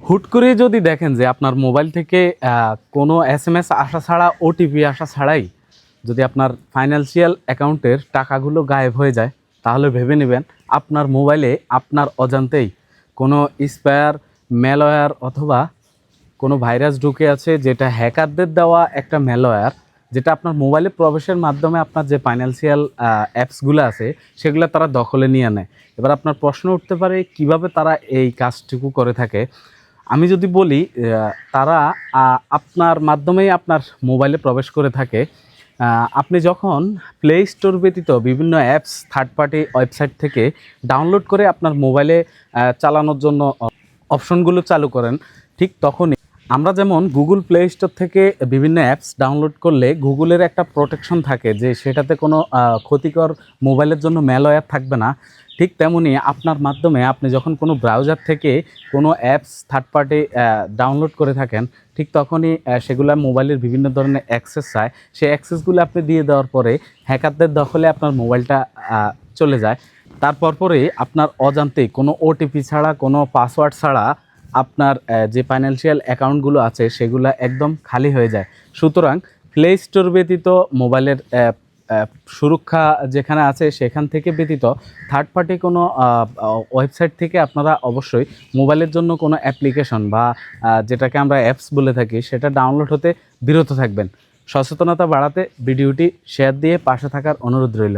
হুট করে যদি দেখেন যে আপনার মোবাইল থেকে কোনো এসএমএস আসা ছাড়া ওটিপি আসা ছাড়াই যদি আপনার ফাইন্যান্সিয়াল অ্যাকাউন্টের টাকাগুলো গায়েব হয়ে যায়, তাহলে ভেবে নেবেন আপনার মোবাইলে আপনার অজান্তেই কোনো স্প্যার, ম্যালওয়্যার অথবা কোনো ভাইরাস ঢুকে আছে, যেটা হ্যাকারদের দেওয়া একটা ম্যালওয়্যার, যেটা আপনার মোবাইলে প্রবেশের মাধ্যমে আপনার যে ফাইন্যান্সিয়াল অ্যাপসগুলো আছে সেগুলো তারা দখলে নিয়ে নেয়। এবার আপনার প্রশ্ন উঠতে পারে কিভাবে তারা এই কাজটুকু করে থাকে। আমি যদি বলি তারা আপনার মাধ্যমেই আপনার মোবাইলে প্রবেশ করে থাকে। আপনি যখন প্লে স্টোর ব্যতীত বিভিন্ন অ্যাপস থার্ড পার্টি ওয়েবসাইট থেকে ডাউনলোড করে আপনার মোবাইলে চালানোর জন্য অপশনগুলো চালু করেন, ঠিক তখনই আমরা যেমন গুগল প্লে স্টোর থেকে বিভিন্ন অ্যাপস ডাউনলোড করলে গুগলের একটা প্রোটেকশন থাকে যে সেটাতে কোনো ক্ষতিকর মোবাইলের জন্য ম্যালওয়্যার থাকবে না, ঠিক তেমনি আপনার মাধ্যমে আপনি যখন কোনো ব্রাউজার থেকে কোনো অ্যাপস থার্ড পার্টি ডাউনলোড করে থাকেন, ঠিক তখনই সেগুলো মোবাইলের বিভিন্ন ধরনের অ্যাক্সেস চায়। সেই অ্যাক্সেসগুলো আপনি দিয়ে দেওয়ার পরে হ্যাকারদের দখলে আপনার মোবাইলটা চলে যায়। তারপর পরে আপনার অজান্তেই কোনো ওটিপি ছাড়া, কোনো পাসওয়ার্ড ছাড়া আপনার যে ফাইন্যান্সিয়াল অ্যাকাউন্টগুলো আছে সেগুলো একদম খালি হয়ে যায়। সুতরাং প্লে স্টোর ব্যতীত মোবাইলের সুরক্ষা যেখানে আছে সেখান থেকে ব্যতীত থার্ড পার্টি কোনো ওয়েবসাইট থেকে আপনারা অবশ্যই মোবাইলের জন্য কোনো অ্যাপ্লিকেশন বা যেটাকে আমরা অ্যাপস বলে থাকি সেটা ডাউনলোড হতে বিরত থাকবেন। সচেতনতা বাড়াতে ভিডিওটি শেয়ার দিয়ে পাশে থাকার অনুরোধ রইল।